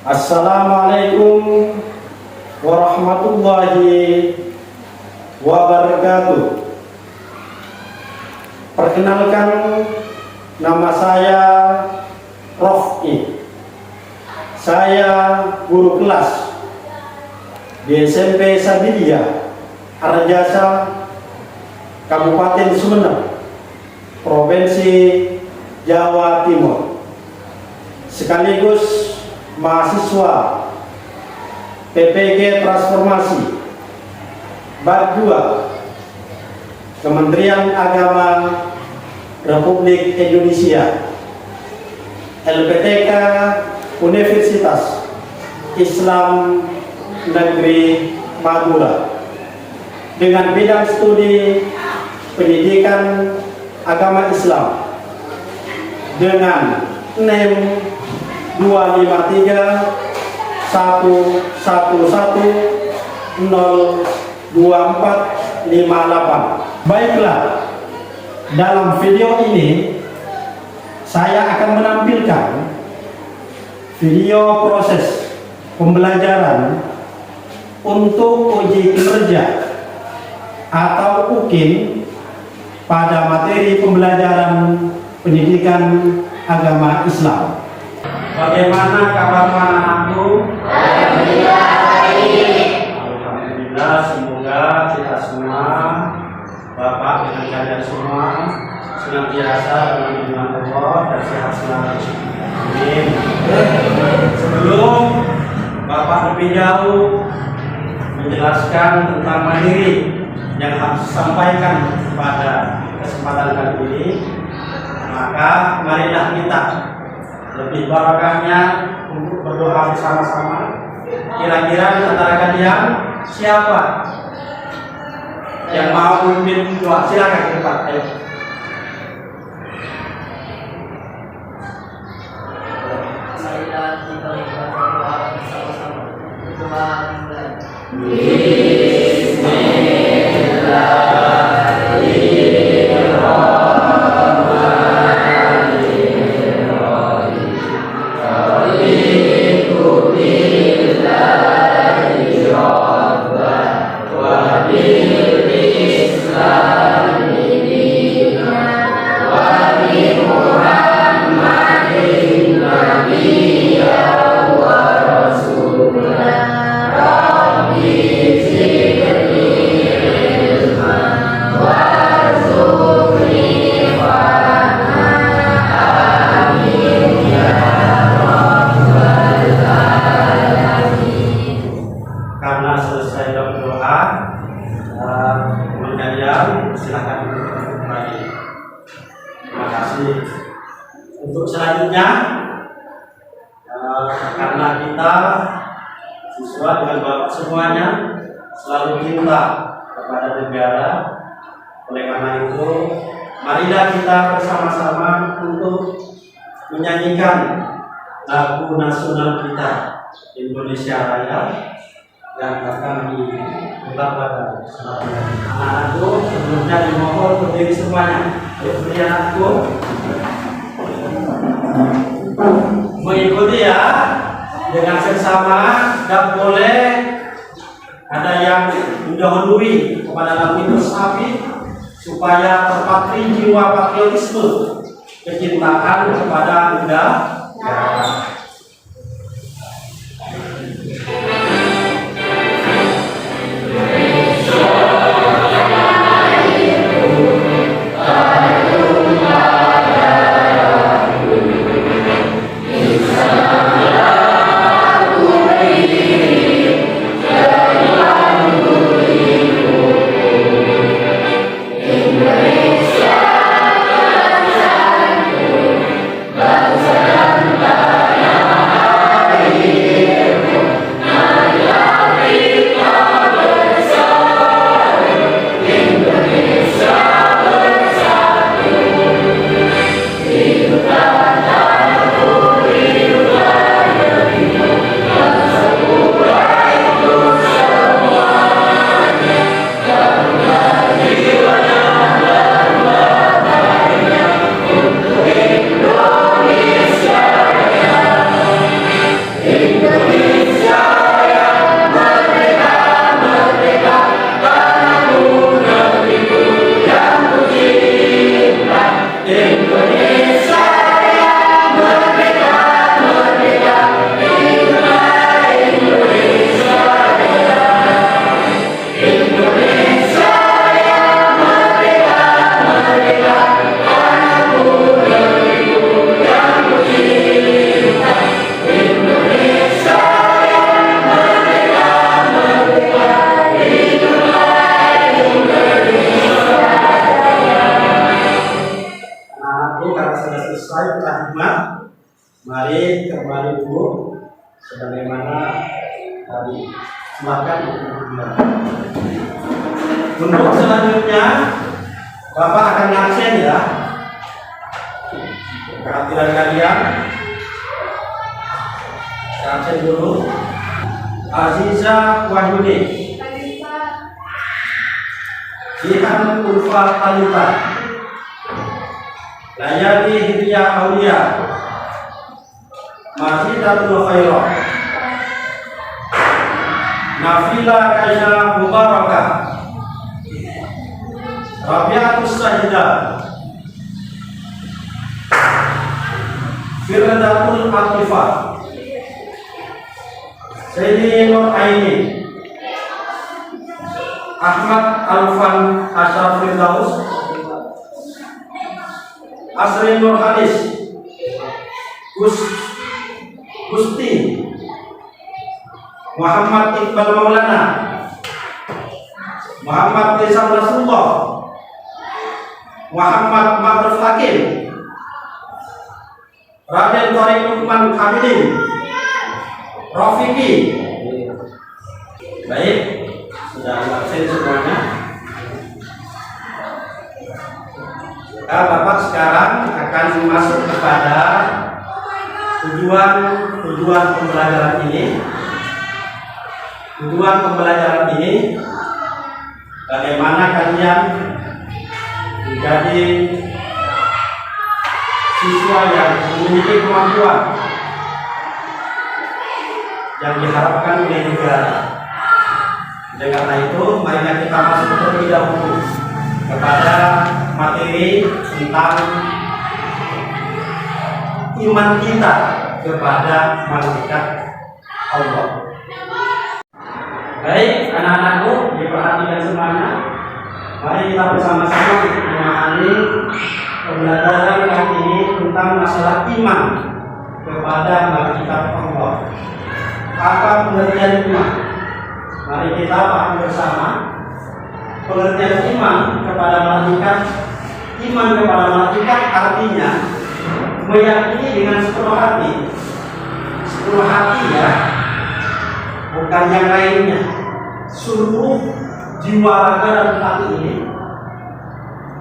Assalamualaikum warahmatullahi wabarakatuh. Perkenalkan, nama saya Rofki. Saya guru kelas di SMP Sabiliyah Arjasa, Kabupaten Sumeneb, Provinsi Jawa Timur, sekaligus mahasiswa PPG Transformasi Bab 2 Kementerian Agama Republik Indonesia, LPTK Universitas Islam Negeri Madura, dengan bidang studi pendidikan agama Islam dengan NIM 253-111-02458. Baiklah, dalam video ini saya akan menampilkan video proses pembelajaran untuk uji kinerja atau UKIN pada materi pembelajaran pendidikan agama Islam. Bagaimana kabar anakku? Alhamdulillah, semoga kita semua, Bapak dengan kalian semua, senantiasa dalam lindungan Allah dan sehat selalu. Amin. Sebelum Bapak lebih jauh menjelaskan tentang mandiri yang harus disampaikan pada kesempatan kali ini, maka marilah kita lebih barakahnya untuk berdoa bersama-sama. Kira-kira di antara kalian siapa yang mau memimpin doa? Silakan ke depan. Ayo. Marilah kita berdoa bersama-sama. Doa mulai. Karena selesai berdoa, kalian silakan kembali. Terima kasih. Untuk selanjutnya, karena kita siswa dengan Bapak semuanya selalu cinta kepada negara, oleh karena itu marilah kita bersama-sama untuk menyanyikan lagu nasional kita, Indonesia Raya, yang akan dibuka pada kesempatan anak-anakku. Sebelumnya dimohon berdiri semuanya. Berdiri anakku, mengikuti ya dengan seksama. Dan boleh ada yang mendahului kepada lagu itu sapi, supaya terpatri jiwa patriotisme, kecintaan kepada negara. Bangsa dan sebagaimana tadi. Silakan untuk selanjutnya Bapak akan ngaksen ya, kehadiran kalian. Ngaksen dulu. Aziza Wahyudi, Jihan Ulfa Talita, Layani Hidayah Aulia, Majidatul Khairah, Nafila Kaina Mubarakah, Rabiatus Sahidah, Firdatul Atifah, Sayyidi Nur Aini, Ahmad Alfan Ashraf Firdaus, Asri Nur Hanis, Gusti Muhammad Iqbal Maulana, Muhammad Desa Rasulullah, Muhammad Ma'ruf Hakim, Raden Tariq Lukman Hamidin, Rafiki. Baik, sudah absen semuanya. Bapak sekarang akan masuk kepada tujuan pembelajaran ini. Tujuan pembelajaran ini bagaimana kalian menjadi siswa yang memiliki kemampuan yang diharapkan oleh negara. Oleh karena itu, mari kita masuk terlebih dahulu kepada materi tentang iman kita kepada malaikat Allah. Baik, anak-anakku, diperhatikan semuanya. Mari kita bersama-sama memahami pembelajaran kali ini tentang masalah iman kepada malaikat Allah. Apa pengertian iman? Mari kita paham bersama. Pengertian iman kepada malaikat. Iman kepada malaikat artinya meyakini dengan sepenuh hati. Sepenuh hati ya, bukan yang lainnya. Seluruh jiwa raga dan hati ini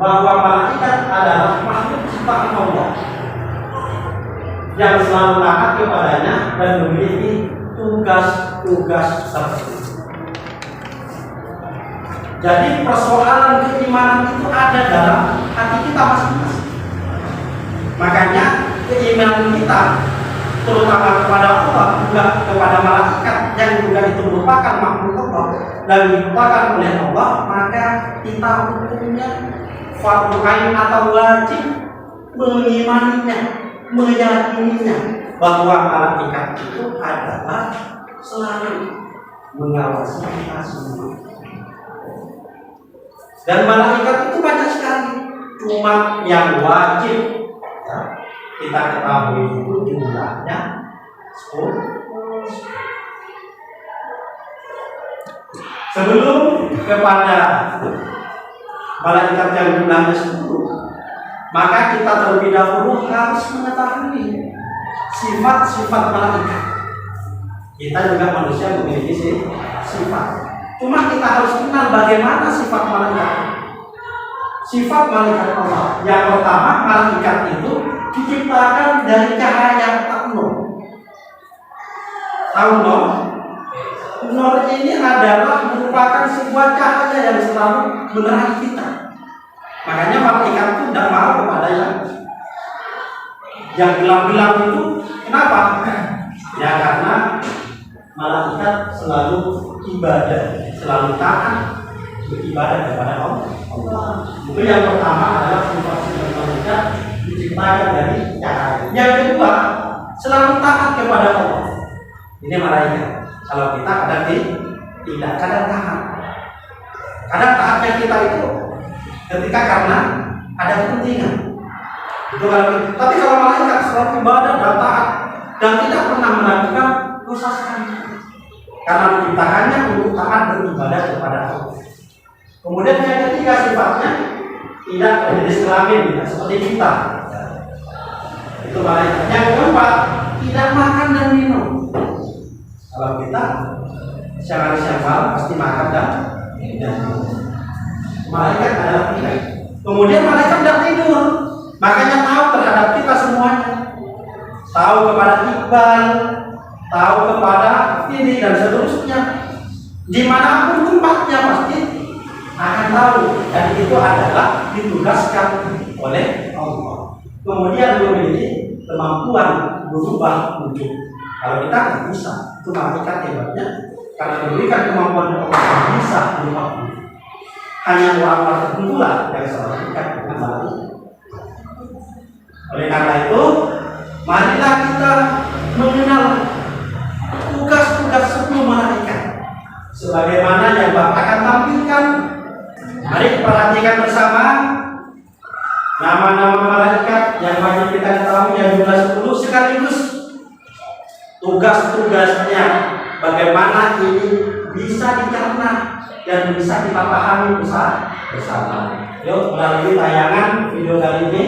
bahwa malaikat adalah makhluk ciptaan Allah yang selalu taat kepadanya dan memiliki tugas-tugas tertentu. Jadi persoalan keimanan itu ada dalam hati kita masing-masing. Makanya keimanan kita terutama kepada Allah, juga kepada malaikat yang juga itu merupakan makhluk Allah dan diciptakan oleh Allah, maka kita hukumnya fardu ain atau wajib mengimaninya, meyakininya bahwa malaikat itu adalah selalu mengawasi kita semua. Dan malaikat itu banyak sekali, cuma yang wajib ya, kita ketahui itu jumlahnya 10. Sebelum kepada malaikat yang jumlahnya 10, maka kita terlebih dahulu harus mengetahui sifat-sifat malaikat. Kita juga manusia memiliki sifat. Cuma kita harus kenal bagaimana sifat malaikat. Sifat malaikat Allah. Yang pertama, malaikat itu diciptakan dari cahaya nur. Tahu nur? Nur ini adalah merupakan sebuah cahaya yang selalu menerangi kita. Makanya malaikat itu tidak mau kepada yang gelap-gelap itu. Kenapa? Ya karena malaikat selalu ibadah, selalu taat beribadah kepada Allah. Itu yang pertama adalah sifat-sifat malaikat diciptakan dari cahaya. Yang kedua, selalu taat kepada Allah. Ini malaikat. Kalau kita kadang tidak, kadang taat. Kadang taatnya kita itu ketika karena ada kepentingan. Itu kalau, tapi kalau malaikat selalu ibadah dan taat dan tidak pernah melakukan dosa sekali. Karena menciptakannya untuk taat beribadah kepada Allah. Kemudian yang ketiga sifatnya tidak berjenis kelamin, tidak seperti kita. Itu malaikat. Yang keempat, tidak makan dan minum. siang malam pasti makan dan malaikat adalah tidur. Kemudian malaikat tidak tidur, makanya tahu terhadap kita semuanya, tahu kepada Iqbal, tahu kepada ini dan seterusnya. Dimanapun tempatnya pasti akan tahu, dan itu adalah ditugaskan oleh Allah. Kemudian memiliki kemampuan berubah wujud. Kalau kita tidak bisa, itu malaikat hebatnya karena diberikan kemampuan Allah bisa berubah wujud. Hanya orang-orang tertentu lah yang selalu dekat dengan malaikat. Oleh karena itu, marilah kita mengenal tugas-tugas 10 malaikat sebagaimana yang Bapak akan tampilkan. Mari perhatikan bersama nama-nama malaikat yang wajib kita ketahui, yang jumlah 10, sekaligus tugas-tugasnya, bagaimana ini bisa dicerna dan bisa kita pahami bersama. Yuk, melalui tayangan video kali ini.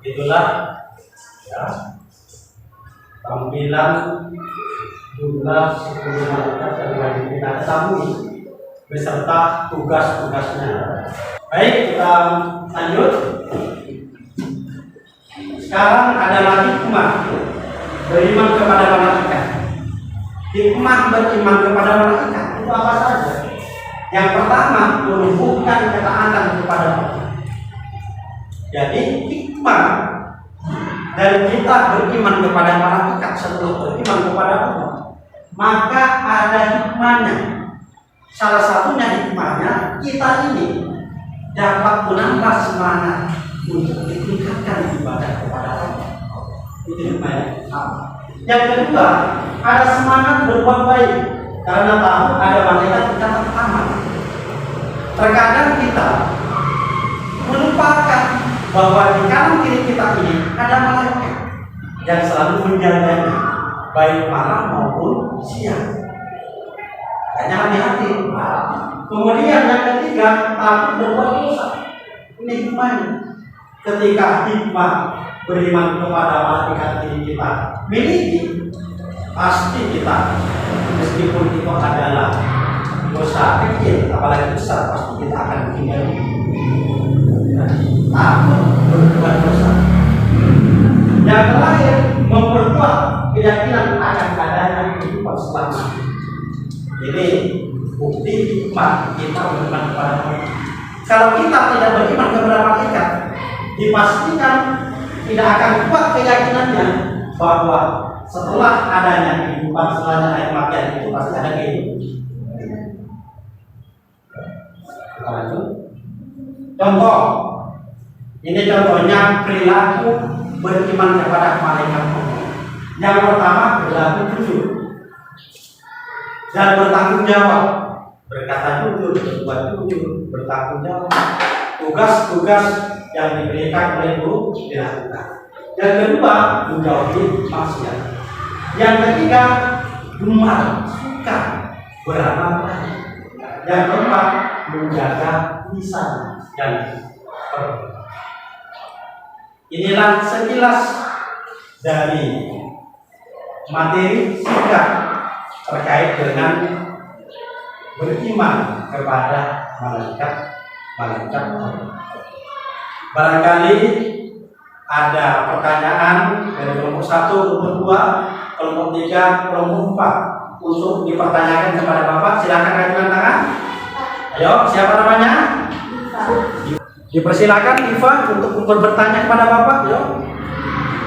Itulah ya, tampilan jumlah 10 malaikat yang wajib kita ketahui beserta tugas-tugasnya. Baik, kita lanjut. Sekarang adalah hikmah beriman kepada malaikat. Hikmah beriman kepada malaikat itu apa saja? Yang pertama, menumbuhkan ketaatan kepada Allah. Jadi hikmah dari kita beriman kepada malaikat setelah beriman kepada Allah, maka ada hikmahnya. Salah satunya hikmahnya, kita ini dapat menambah semangat untuk ditingkatkan ibadah kepada Allah. Itu hikmahnya. Yang kedua, ada semangat berbuat baik karena tahu ada malaikat mencatat amal. Terkadang kita melupakan bahwa di kanan kiri kita ini ada malaikat yang selalu menjaganya, baik malam maupun siang. Hanya hati-hati. Kemudian yang ketiga, takut berbuat dosa. Ini hikmahnya. Ketika hikmah beriman kepada malaikat ini kita miliki, pasti kita, meskipun itu adalah dosa kecil, apalagi besar, pasti kita akan menghindari. Takut berbuat dosa. Yang terakhir, memperkuat keyakinan akan adanya kehidupan selamanya. Ini bukti hikmah kita beriman kepada Allah. Kalau kita tidak beriman kepada malaikat, dipastikan tidak akan kuat keyakinannya bahwa setelah adanya kehidupan setelah air kematian itu pasti ada kehidupan. Kita lanjut. Contoh, ini contohnya perilaku beriman kepada malaikat Allah. Yang pertama, perilaku jujur dan bertanggung jawab, berkata jujur, berbuat jujur, bertanggung jawab. Tugas-tugas yang diberikan oleh guru dilakukan. Yang kedua, menjauhi maksiat. Yang ketiga, gemar, suka beramal baik. Yang keempat, menjaga lisan dan perbuatan. Inilah sekilas dari materi singkat terkait dengan beriman kepada malaikat. Barangkali ada pertanyaan dari kelompok 1, kelompok 2, kelompok 3, kelompok 4 untuk dipertanyakan kepada Bapak. Silakan angkat tangan. Ayo, siapa namanya? Dipersilakan Iva untuk bertanya kepada Bapak. Ayo.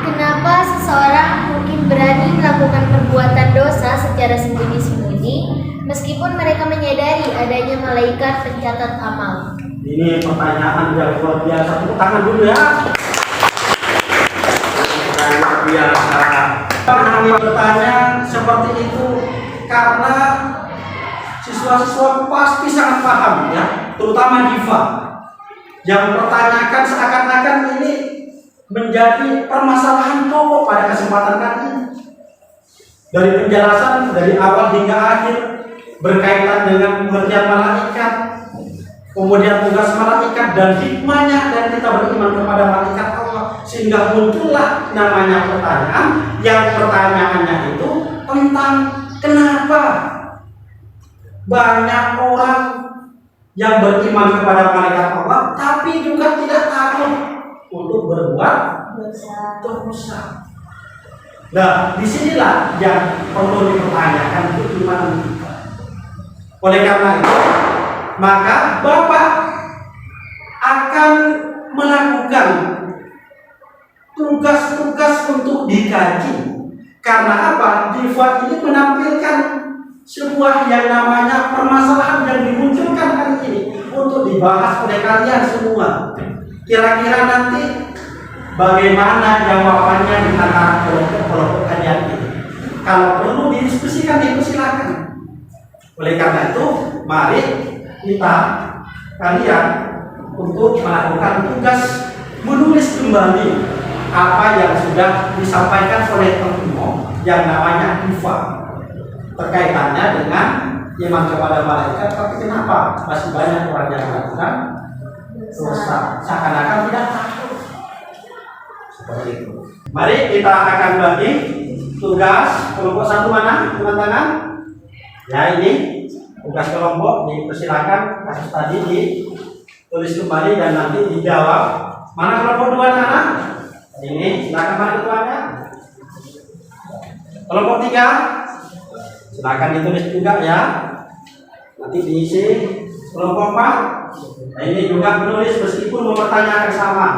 Kenapa seseorang mungkin berani melakukan perbuatan dosa secara sembunyi-sembunyi meskipun mereka menyadari adanya malaikat pencatat amal? Ini pertanyaan yang luar biasa. Tepuk tangan dulu ya. Luar biasa. Kami bertanya seperti itu karena siswa-siswa pasti sangat paham ya, terutama Diva yang mempertanyakan seakan-akan ini menjadi permasalahan pokok pada kesempatan kali ini. Dari penjelasan dari awal hingga akhir berkaitan dengan pengertian malaikat, kemudian tugas malaikat dan hikmahnya, dan kita beriman kepada malaikat Allah, sehingga muncullah namanya pertanyaan, yang pertanyaannya itu tentang kenapa banyak orang yang beriman kepada malaikat Allah tapi juga tidak takut untuk berbuat dosa. Nah, disinilah yang perlu dipertanyakan itu iman kita. Oleh karena itu, maka Bapak akan melakukan tugas-tugas untuk dikaji. Karena apa? Diva ini menampilkan sebuah yang namanya permasalahan yang dimunculkan hari ini untuk dibahas oleh kalian semua. Kira-kira nanti bagaimana jawabannya di antara kelompok-kelompok kalian ini? Kalau perlu didiskusikan, dipersilakan. Oleh karena itu, mari kita kalian untuk melakukan tugas menulis kembali apa yang sudah disampaikan oleh Tengku yang namanya Diva berkaitannya dengan iman kepada malaikat. Tapi kenapa masih banyak orang yang melakukan dosa seakan-akan tidak takut? Seperti itu. Mari kita akan bagi tugas. Kelompok 1 mana? Teman-teman? Ya, ini tugas kelompok. Dipersilakan kasus tadi ditulis kembali dan nanti dijawab. Mana kelompok 2 sana? Ini silakan Pak Ketuanya. Kelompok 3 silakan ditulis juga ya. Nanti diisi. Kelompok 4. Nah, ini juga menulis meskipun mempertanyakan sama.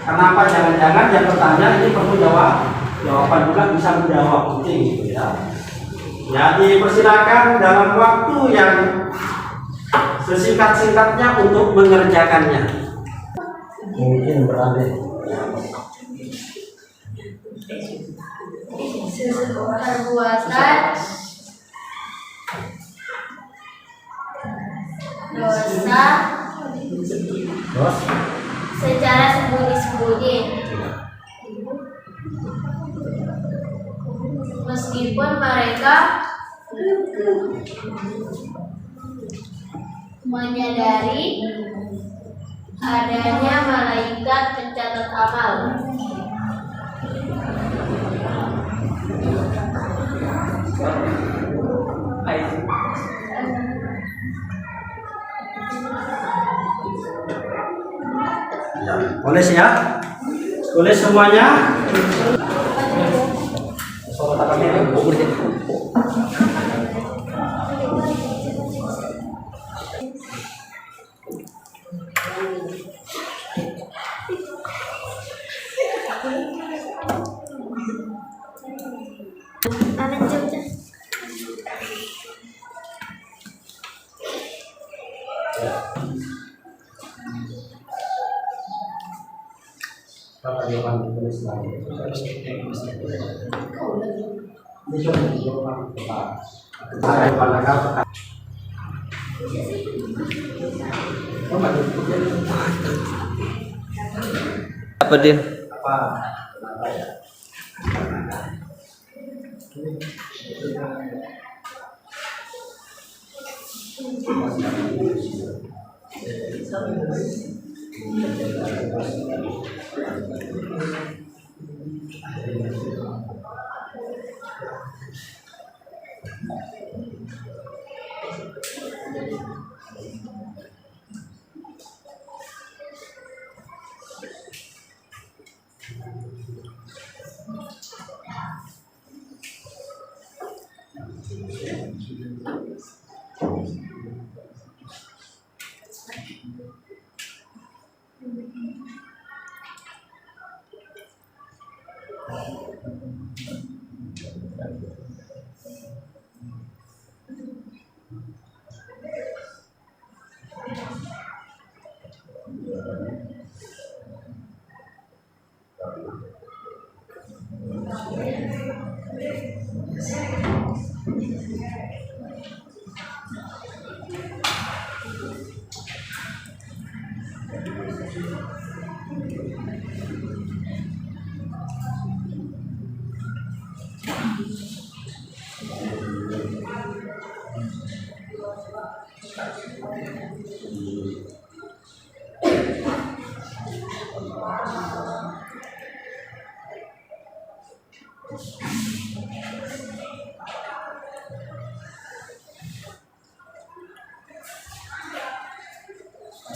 Kenapa? Jangan-jangan yang bertanya ini perlu jawaban juga bisa menjawab, penting gitu ya. Ya, dipersilakan dalam waktu yang sesingkat-singkatnya untuk mengerjakannya. Mungkin berada Perbuatan dosa secara sembunyi-sembunyi meskipun mereka menyadari adanya malaikat pencatat amal. Ya, tulis ya. Tulis semuanya. Bapak jawaban tulis lagi. Ini cuma jawaban Bapak. Saya pandangan apa Din? apa ya?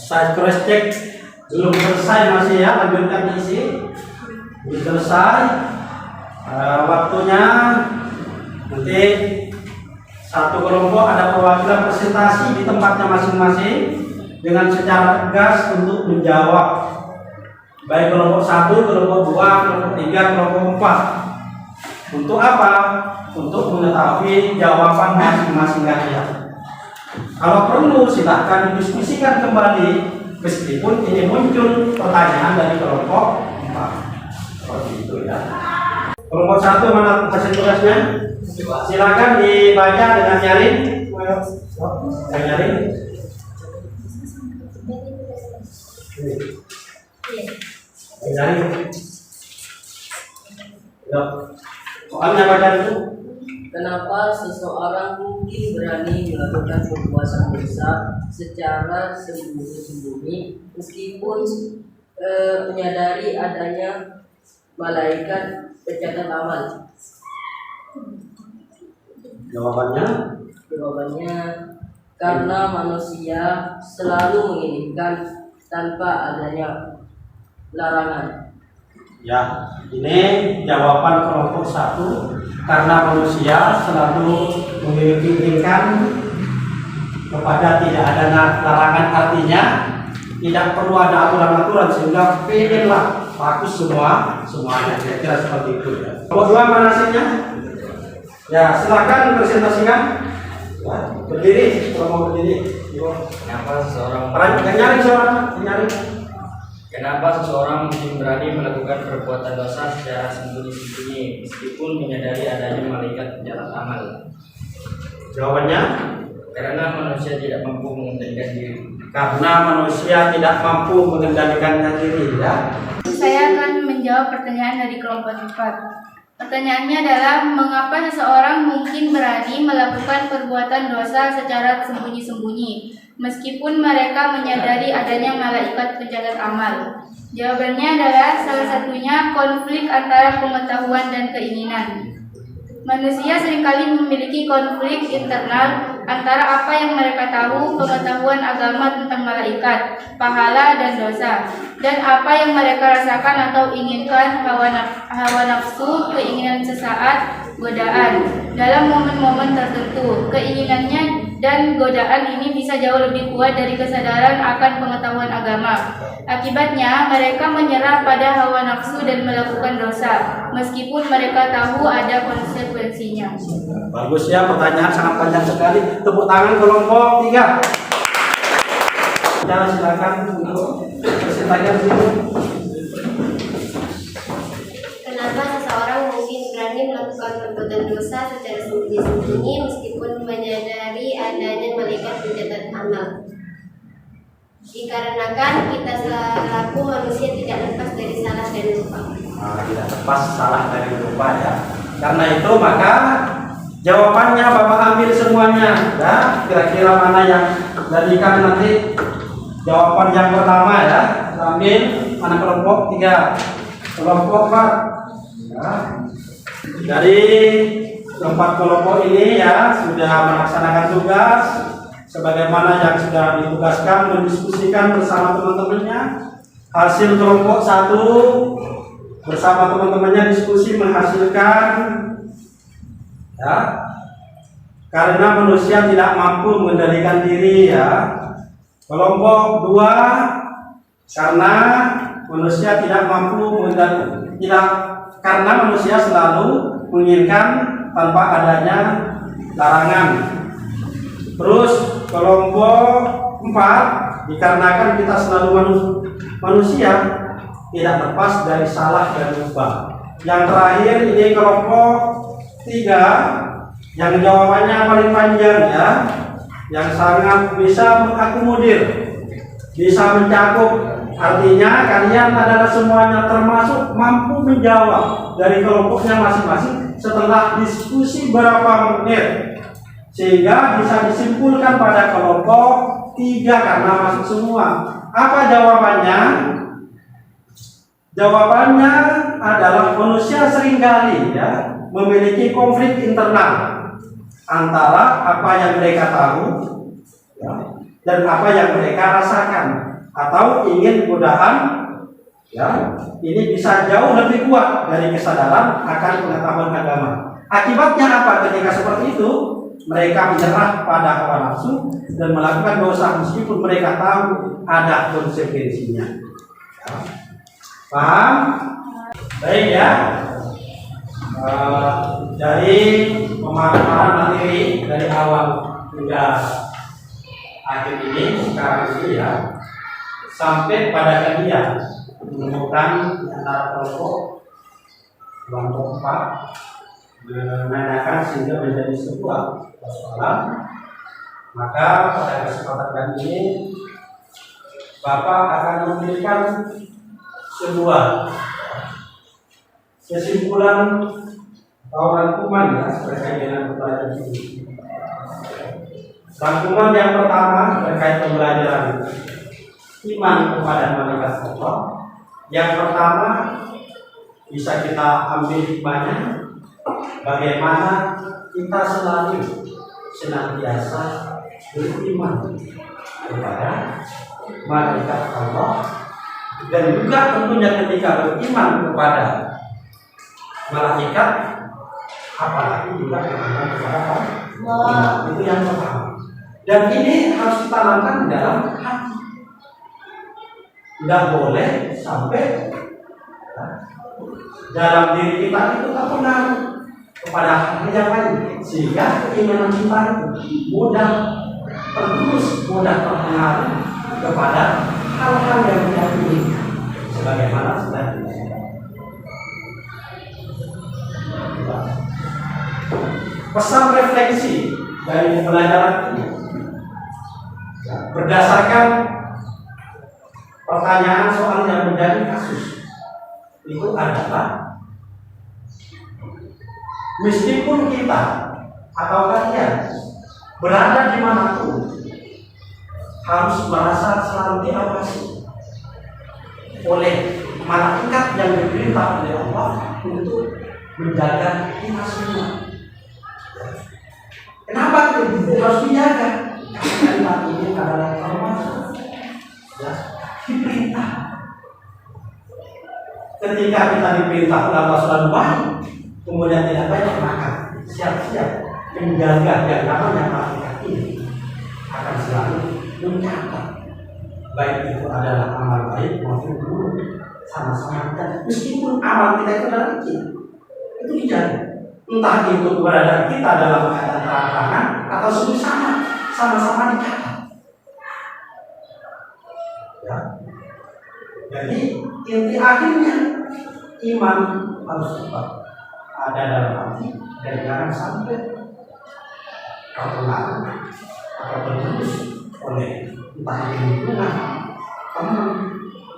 Saya cross check, belum selesai masih ya, lanjutkan isi. Belum selesai. Waktunya nanti satu kelompok ada perwakilan presentasi di tempatnya masing-masing dengan secara tegas untuk menjawab, baik kelompok 1, kelompok 2, kelompok 3, kelompok 4. Untuk apa? Untuk mengetahui jawaban masing-masing kalian. Kalau perlu silahkan didiskusikan kembali meskipun ini muncul pertanyaan dari kelompok 4. Seperti itu ya. Kelompok 1 mana hasil tugasnya? Silakan dibaca dengan nyaring. Dengan nyaring. Nyaring. Ya. Soalnya baca dulu. Kenapa seseorang mungkin berani melakukan perbuatan dosa secara sembunyi-sembunyi meskipun menyadari adanya malaikat pencatat amal? Jawabannya karena manusia selalu menginginkan tanpa adanya larangan. Ya, ini jawaban kelompok 1. Karena manusia selalu menginginkan kepada tidak ada larangan, artinya tidak perlu ada aturan-aturan sehingga pengenlah bagus semuanya. Kira-kira seperti itu ya. Kelompok 2 mana hasilnya? Ya, silakan presentasikan. Ya, berdiri, kelompok berdiri. Kenapa seseorang mungkin berani melakukan perbuatan dosa secara sembunyi-sembunyi meskipun menyadari adanya malaikat pencatat amal? Jawabannya? Karena manusia tidak mampu mengendalikan diri. Karena manusia tidak mampu mengendalikan diri ya. Saya akan menjawab pertanyaan dari kelompok 4. Pertanyaannya adalah mengapa seseorang mungkin berani melakukan perbuatan dosa secara sembunyi-sembunyi meskipun mereka menyadari adanya malaikat pencatat amal? Jawabannya adalah salah satunya konflik antara pengetahuan dan keinginan. Manusia seringkali memiliki konflik internal antara apa yang mereka tahu, pengetahuan agama tentang malaikat, pahala dan dosa, dan apa yang mereka rasakan atau inginkan, hawa nafsu, keinginan sesaat, godaan. Dalam momen-momen tertentu, keinginannya dan godaan ini bisa jauh lebih kuat dari kesadaran akan pengetahuan agama. Akibatnya, mereka menyerah pada hawa nafsu dan melakukan dosa, meskipun mereka tahu ada konsekuensinya. Bagus ya, pertanyaan sangat panjang sekali. Tepuk tangan kelompok 3. Kita silakan untuk presentasikan dulu. Kenapa seseorang mungkin berani melakukan perbuatan dosa secara sembunyi-sembunyi meskipun menyadari adanya malaikat pencatat amal? Dikarenakan kita selaku manusia tidak lepas dari salah dan lupa. Tidak lepas salah dari lupa ya. Karena itu maka jawabannya Bapak ambil semuanya ya. Kira-kira mana yang jadikan nanti jawaban yang pertama ya. Ambil mana kelompok 3, kelompok 4 ya. Dari keempat kelompok ini ya sudah melaksanakan tugas sebagaimana yang sudah ditugaskan, mendiskusikan bersama teman-temannya. Hasil kelompok 1 bersama teman-temannya diskusi menghasilkan ya, karena manusia tidak mampu mengendalikan diri ya. Kelompok 2 karena manusia tidak mampu karena manusia selalu menginginkan tanpa adanya larangan. Terus kelompok 4 dikarenakan kita selalu manusia tidak lepas dari salah dan lupa. Yang terakhir ini kelompok 3 yang jawabannya paling panjang ya, yang sangat bisa mengakomodir, bisa mencakup. Artinya kalian adalah semuanya termasuk mampu menjawab dari kelompoknya masing-masing setelah diskusi berapa menit, sehingga bisa disimpulkan pada kelompok 3 karena masuk semua. Apa jawabannya? Jawabannya adalah manusia seringkali ya memiliki konflik internal antara apa yang mereka tahu ya, dan apa yang mereka rasakan atau ingin mudahan ya ini bisa jauh lebih kuat dari kesadaran akan pengetahuan agama. Akibatnya apa ketika seperti itu? Mereka menyerah pada hawa nafsu dan melakukan dosa meskipun mereka tahu ada konsekuensinya. Ya. Paham? Baik ya. Dari pemaparan materi dari awal hingga akhir ini sekarang ini ya, sampai pada kalian menemukan antara kelompok 4 menanyakan sehingga menjadi sebuah persoalan, maka pada kesempatan kali ini Bapak akan memberikan sebuah kesimpulan atau rangkuman ya terkait dengan pembelajaran ini. Rangkuman yang pertama terkait pembelajaran iman kepada malaikat Allah. Yang pertama bisa kita ambil hikmahnya, bagaimana kita selalu senantiasa beriman kepada malaikat Allah, dan juga tentunya ketika beriman kepada malaikat, apalagi juga beriman kepada Allah. Itu yang pertama. Dan ini harus ditanamkan di dalam hati. Tidak boleh sampai dalam diri kita itu terpengaruh kepada hal yang lain, sehingga keinginan kita itu mudah tergerus, mudah terpengaruh kepada hal-hal yang tidak diinginkan, sebagaimana sudah disebutkan. Pesan refleksi dari pembelajaran ini berdasarkan pertanyaan soal yang menjadi kasus itu adalah, meskipun kita atau kalian berada di manapun harus merasa selalu diawasi oleh malaikat yang diperintah oleh Allah untuk menjaga kita semua. Kenapa itu harus dijaga? Karena ini adalah termasuk ya, diperintah. Ketika kita diperintah oleh Allah Subhanahu wa Ta'ala, kemudian tidak baik, maka siap-siap menjaga yang namanya malaikat ini akan selalu mencatat, baik itu adalah amal baik maupun buruk, sama-sama kita. Meskipun amal kita itu adalah kecil, itu dijaga. Entah itu keberadaan kita dalam keadaan terang-terangan atau sungguh sama-sama dicatat. Ya. Jadi inti akhirnya iman harus tetap ada dalam hati dan jangan sampai terpengaruh atau tergerus oleh entah lingkungan, teman,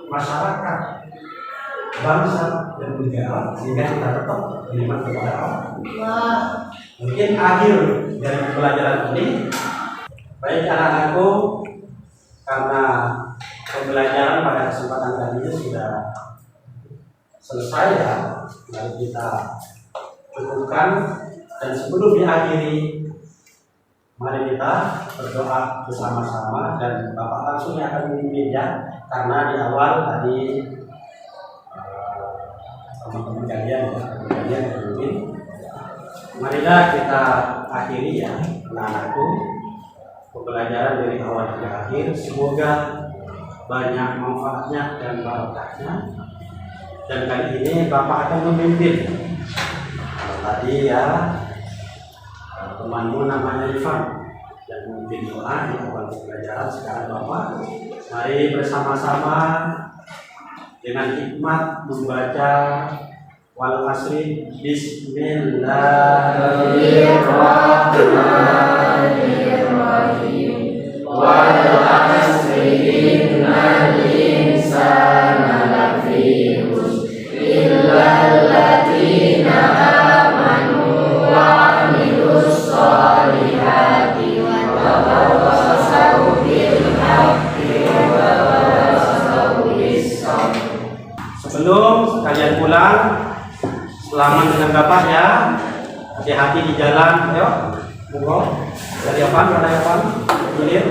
masyarakat, bangsa dan negara, sehingga kita tetap beriman kepada Allah. Mungkin akhir dari pembelajaran ini, baik anak-anakku, karena pembelajaran pada kesempatan kali ini sudah selesai ya, mari kita cukupkan, dan sebelum diakhiri, mari kita berdoa bersama-sama, dan Bapak langsung akan memimpin ya, karena di awal tadi teman-teman kalian memimpin. Marilah kita akhiri ya, anak-anakku, pembelajaran dari awal hingga akhir. Semoga banyak manfaatnya dan barokahnya. Dan kali ini Bapak akan memimpin. Tadi ya temanmu namanya Ivan dan memimpin doa di awal pembelajaran. Sekarang Bapak, mari bersama-sama dengan hikmat membaca wal asri. Bismillah. Sebelum kalian pulang, selamat dengan Bapak ya. Hati-hati di jalan. Ayo, monggo. Dari apa? Hilir.